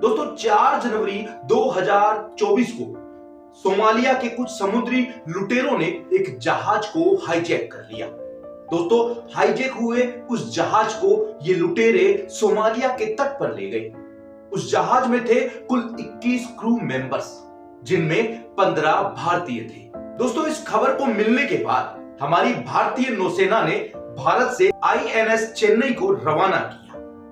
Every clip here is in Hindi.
दोस्तों 4 जनवरी 2024 को सोमालिया के कुछ समुद्री लुटेरों ने एक जहाज को हाईजैक कर लिया। दोस्तों हाईजैक हुए उस जहाज को ये लुटेरे सोमालिया के तट पर ले गए। उस जहाज में थे कुल 21 क्रू मेंबर्स, जिनमें 15 भारतीय थे। दोस्तों इस खबर को मिलने के बाद हमारी भारतीय नौसेना ने भारत से INS चेन्नई को रवाना किया।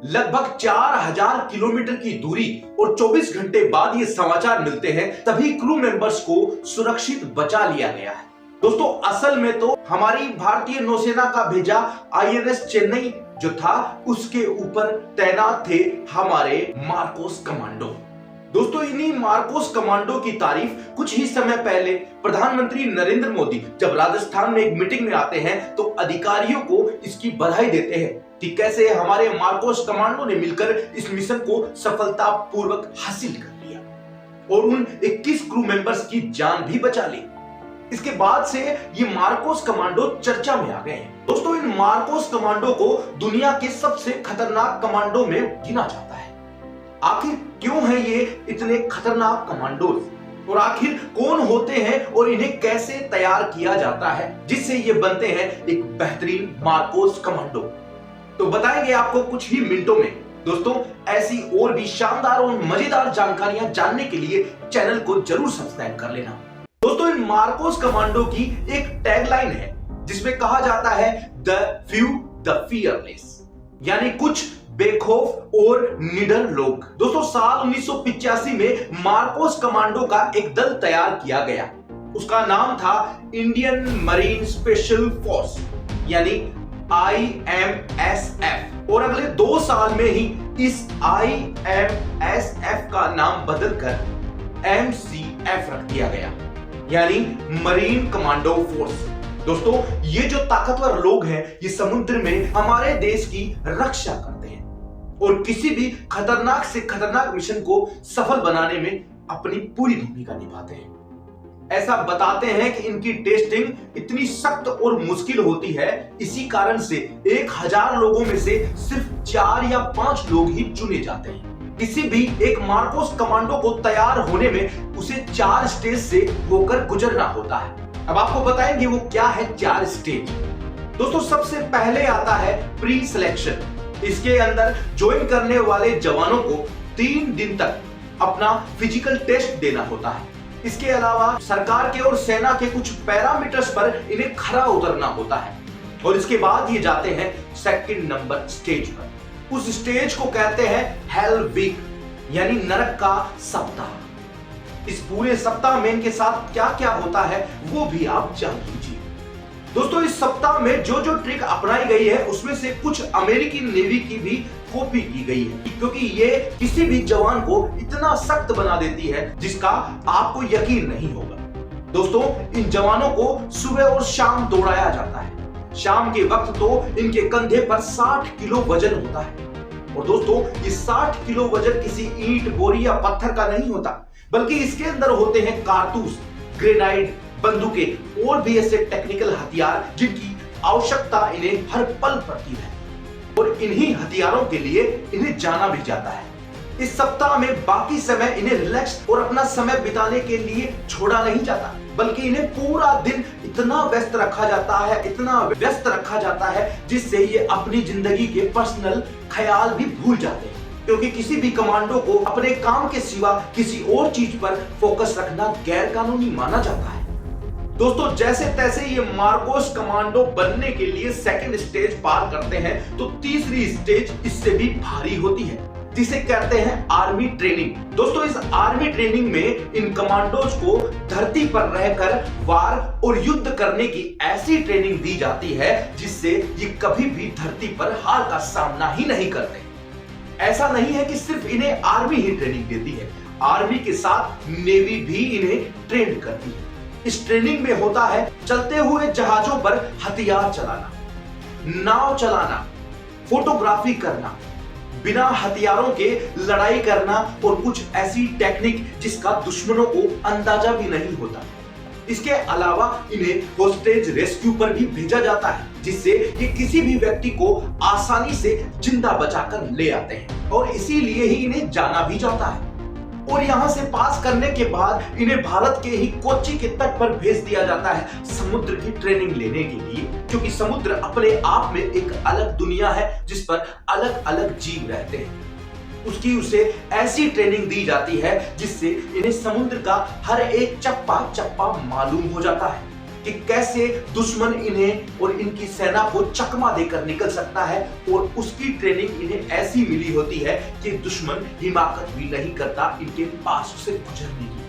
लगभग 4000 किलोमीटर की दूरी और 24 घंटे बाद ये समाचार मिलते हैं, तभी क्रू मेंबर्स को सुरक्षित बचा लिया गया है। दोस्तों असल में तो हमारी भारतीय नौसेना का भेजा INS चेन्नई जो था, उसके ऊपर तैनात थे हमारे मार्कोस कमांडो। दोस्तों इन्हीं मार्कोस कमांडो की तारीफ कुछ ही समय पहले प्रधानमंत्री नरेंद्र मोदी जब राजस्थान में एक मीटिंग में आते हैं तो अधिकारियों को इसकी बधाई देते हैं कि कैसे हमारे मार्कोस कमांडो ने मिलकर इस मिशन को सफलतापूर्वक हासिल कर लिया और उन 21 क्रू मेंबर्स की जान भी बचा ली। इसके बाद से ये मार्कोस कमांडो चर्चा में आ गए हैं। दोस्तों इन मार्कोस कमांडो को दुनिया के सबसे खतरनाक कमांडो में गिना जाता है। आखिर क्यों है ये इतने खतरनाक कमांडोज और आखिर कौन होते हैं और इन्हें कैसे तैयार किया जाता है जिससे ये बनते हैं एक बेहतरीन मार्कोस कमांडो, तो बताएंगे आपको कुछ ही मिनटों में। दोस्तों ऐसी और भी शानदार और मजेदार जानकारियां जानने के लिए चैनल को जरूर सब्सक्राइब कर लेना। दोस्तों इन मार्कोस कमांडो की एक टैगलाइन है जिसमें कहा जाता है द फ्यू द फियरलेस, यानी कुछ बेखौफ और निडर लोग। दोस्तों साल 1985 में मार्कोस कमांडो का एक दल तैयार किया गया। उसका नाम था इंडियन मरीन स्पेशल फोर्स यानी IMSF, और अगले 2 साल में ही इस IMSF का नाम बदलकर MCF रख दिया गया यानी मरीन कमांडो फोर्स। दोस्तों ये जो ताकतवर लोग हैं ये समुद्र में हमारे देश की रक्षा करते हैं और किसी भी खतरनाक से खतरनाक मिशन को सफल बनाने में अपनी पूरी भूमिका निभाते हैं। ऐसा बताते हैं कि इनकी टेस्टिंग इतनी सख्त और मुश्किल होती है, इसी कारण से 1000 लोगों में से सिर्फ 4 या 5 लोग ही चुने जाते हैं। किसी भी एक मार्कोस कमांडो को तैयार होने में उसे 4 स्टेज से होकर गुजरना होता है। अब आपको बताएंगे वो क्या है 4 स्टेज। दोस्तों सबसे पहले आता है प्री सिलेक्शन। इसके अंदर ज्वाइन करने वाले जवानों को 3 दिन तक अपना फिजिकल टेस्ट देना होता है। इसके अलावा सरकार के और सेना के कुछ पैरामीटर्स पर इन्हें खरा उतरना होता है और इसके बाद ये जाते हैं सेकंड नंबर स्टेज पर। उस स्टेज को कहते हैं हेल वीक यानी नरक का सप्ताह। इस पूरे सप्ताह में इनके साथ क्या क्या होता है वो भी आप जान लीजिए। दोस्तों इस सप्ताह में जो जो ट्रिक अपनाई गई है उसमें से कुछ अमेरिकी नेवी की भी कॉपी की गई है, क्योंकि ये किसी भी जवान को इतना सख्त बना देती है जिसका आपको यकीन नहीं होगा। दोस्तों इन जवानों को सुबह और शाम दौड़ाया जाता है। शाम के वक्त तो इनके कंधे पर 60 किलो वजन होता है और दोस्तों ये 60 किलो वजन किसी ईंट, बोरी या पत्थर का नहीं होता, बल्कि इसके अंदर होते हैं कारतूस, ग्रेनाइड, बंदूकें और भी ऐसे टेक्निकल हथियार जिनकी आवश्यकता इन्हें हर पल पड़ती है और इन्हीं हथियारों के लिए इन्हें जाना भी जाता है। इस सप्ताह में बाकी समय इन्हें रिलैक्स और अपना समय बिताने के लिए छोड़ा नहीं जाता, बल्कि इन्हें पूरा दिन इतना व्यस्त रखा जाता है, इतना व्यस्त रखा जाता है जिससे ये अपनी जिंदगी के पर्सनल ख्याल भी भूल जाते हैं, क्योंकि किसी भी कमांडो को अपने काम के सिवा किसी और चीज पर फोकस रखना गैर कानूनी माना जाता है। दोस्तों जैसे तैसे ये मार्कोस कमांडो बनने के लिए सेकंड स्टेज पार करते हैं तो तीसरी स्टेज इससे भी भारी होती है जिसे कहते हैं आर्मी ट्रेनिंग। दोस्तों इस आर्मी ट्रेनिंग में इन कमांडोज को धरती पर रहकर वार और युद्ध करने की ऐसी ट्रेनिंग दी जाती है जिससे ये कभी भी धरती पर हार का सामना ही नहीं करते। ऐसा नहीं है कि सिर्फ इन्हें आर्मी ही ट्रेनिंग देती है, आर्मी के साथ नेवी भी इन्हें ट्रेन करती है। इस ट्रेनिंग में होता है चलते हुए जहाजों पर हथियार चलाना, नाव चलाना, फोटोग्राफी करना, बिना हथियारों के लड़ाई करना और कुछ ऐसी टेक्निक जिसका दुश्मनों को अंदाजा भी नहीं होता। इसके अलावा इन्हें होस्टेज रेस्क्यू पर भी भेजा जाता है, जिससे ये किसी भी व्यक्ति को आसानी से जिंदा बचाकर ले आते हैं और इसीलिए ही इन्हें जाना भी जाता है। और यहाँ से पास करने के बाद इन्हें भारत के ही कोच्चि के तट पर भेज दिया जाता है समुद्र की ट्रेनिंग लेने के लिए, क्योंकि समुद्र अपने आप में एक अलग दुनिया है जिस पर अलग अलग जीव रहते हैं। उसकी उसे ऐसी ट्रेनिंग दी जाती है जिससे इन्हें समुद्र का हर एक चप्पा चप्पा मालूम हो जाता है कि कैसे दुश्मन इन्हें और इनकी सेना को चकमा देकर निकल सकता है, और उसकी ट्रेनिंग इन्हें ऐसी मिली होती है कि दुश्मन हिमाकत भी नहीं करता इनके पास से गुजरने की।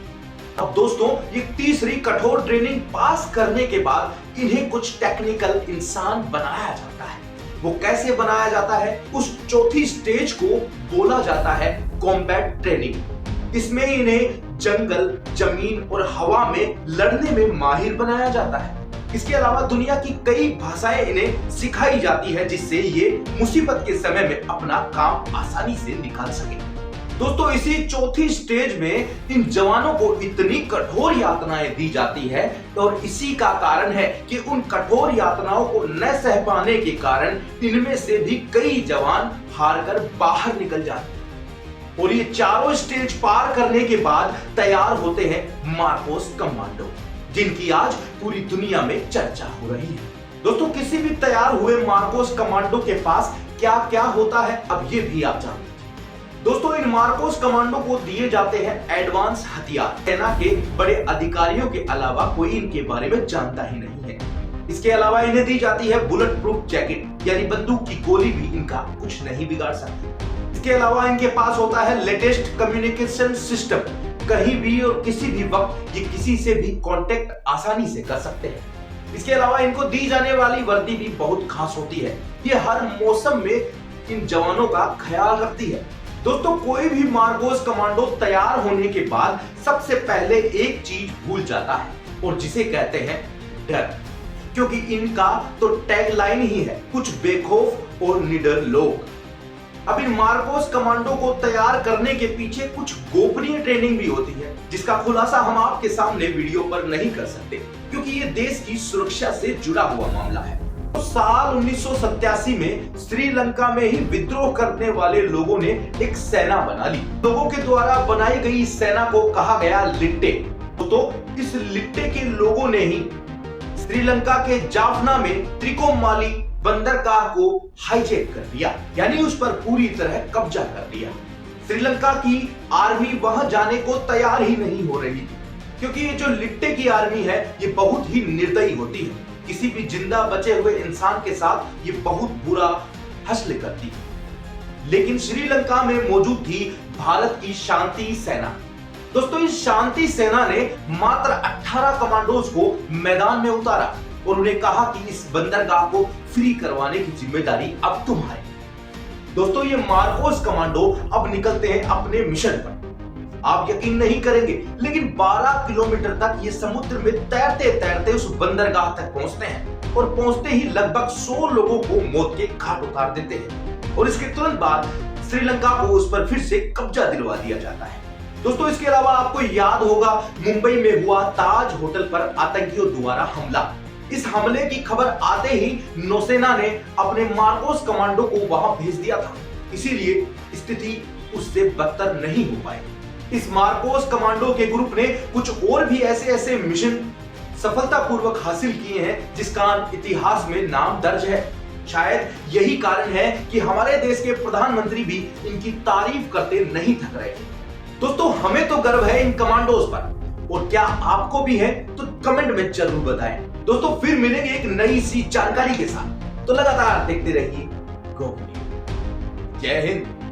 अब दोस्तों, ये तीसरी कठोर ट्रेनिंग पास करने के बाद इन्हें कुछ टेक्निकल इंसान बनाया जाता है। वो कैसे बनाया जाता है, उस चौथी स्टेज को बोला जाता है कॉम्बैट ट्रेनिंग। इसमें इन्हें जंगल, जमीन और हवा में लड़ने में माहिर बनाया जाता है। इसके अलावा दुनिया की कई भाषाएं इन्हें सिखाई जाती है, जिससे ये मुसीबत के समय में अपना काम आसानी से निकाल सके। दोस्तों, इसी चौथी स्टेज में इन जवानों को इतनी कठोर यातनाएं दी जाती है और इसी का कारण है कि उन कठोर यातनाओं को न सह पाने के कारण इनमें से भी कई जवान हारकर बाहर निकल जाते हैं। और ये चारों स्टेज पार करने के बाद तैयार होते हैं मार्कोस कमांडो, जिनकी आज पूरी दुनिया में चर्चा हो रही है। दोस्तों, किसी भी तैयार हुए मार्कोस कमांडो के पास क्या क्या होता है, अब ये भी आप जानते हैं। दोस्तों, इन मार्कोस कमांडो को दिए जाते हैं एडवांस हथियार। सेना के बड़े अधिकारियों के अलावा कोई इनके बारे में जानता ही नहीं है। इसके अलावा इन्हें दी जाती है बुलेट प्रूफ जैकेट, यानी बंदूक की गोली भी इनका कुछ नहीं बिगाड़ सकती। इसके अलावा इनके पास होता है लेटेस्ट कम्युनिकेशन सिस्टम। कहीं भी और किसी भी वक्त ये किसी से भी कांटेक्ट आसानी से कर सकते हैं। इसके अलावा इनको दी जाने वाली वर्दी भी बहुत खास होती है। ये हर मौसम में इन जवानों का ख्याल रखती है। दोस्तों, कोई भी मार्कोस कमांडो तैयार होने के बाद सबसे पहले एक चीज भूल जाता है, और जिसे कहते हैं डर, क्योंकि इनका तो टैगलाइन ही है, कुछ बेखौफ और निडर लोग। अब इन मार्कोस कमांडो को तैयार करने के पीछे कुछ गोपनीय ट्रेनिंग भी होती है, जिसका खुलासा हम आपके सामने वीडियो पर नहीं कर सकते, क्योंकि ये देश की सुरक्षा से जुड़ा हुआ मामला है। तो साल 1987 में श्रीलंका में ही विद्रोह करने वाले लोगों ने एक सेना बना ली। लोगों के द्वारा बनाई गई इस सेना को कहा गया लिट्टे। तो इस लिट्टे के लोगों ने ही श्रीलंका के जाफना में त्रिकोमाली बंदरगाह को हाईजैक कर लिया, यानी उस पर पूरी तरह कब्जा कर लिया। श्रीलंका की आर्मी वहां जाने को तैयार ही नहीं हो रही थी, क्योंकि ये जो लिट्टे की आर्मी है ये बहुत ही निर्दयी होती है। किसी भी जिंदा बचे हुए इंसान के साथ ये बहुत बुरा हश्र करती है। लेकिन श्रीलंका में मौजूद थी भारत की शांति सेना। दोस्तों, इस शांति सेना ने मात्र 18 कमांडोज को मैदान में उतारा और उन्हें कहा कि इस बंदरगाह को फ्री करवाने की जिम्मेदारी अब तुम्हारी। दोस्तों, ये मार्कोस कमांडो अब निकलते हैं अपने मिशन पर। आप यकीन नहीं करेंगे, लेकिन 12 किलोमीटर तक ये समुद्र में तैरते तैरते उस बंदरगाह तक पहुंचते हैं और पहुंचते ही लगभग 100 लोगों को मौत के घाट उतार देते हैं। और इसके तुरंत बाद श्रीलंका को उस पर फिर से कब्जा दिलवा दिया जाता है। दोस्तों, इसके अलावा आपको याद होगा मुंबई में हुआ ताज होटल पर आतंकियों द्वारा हमला। इस हमले की खबर आते ही नौसेना ने अपने मार्कोस कमांडो को वहां भेज दिया था, इसीलिए स्थिति उससे बदतर नहीं हो पाई। इस मार्कोस कमांडो के ग्रुप ने कुछ और भी ऐसे मिशन सफलतापूर्वक हासिल किए हैं जिसका इतिहास में नाम दर्ज है। शायद यही कारण है कि हमारे देश के प्रधानमंत्री भी इनकी तारीफ करते नहीं थक रहे थे। दोस्तों, हमें तो गर्व है इन कमांडोज पर, और क्या आपको भी है तो कमेंट में जरूर बताएं। दोस्तों, फिर मिलेंगे एक नई सी जानकारी के साथ, तो लगातार देखते रहिए गो न्यूज़। जय हिंद।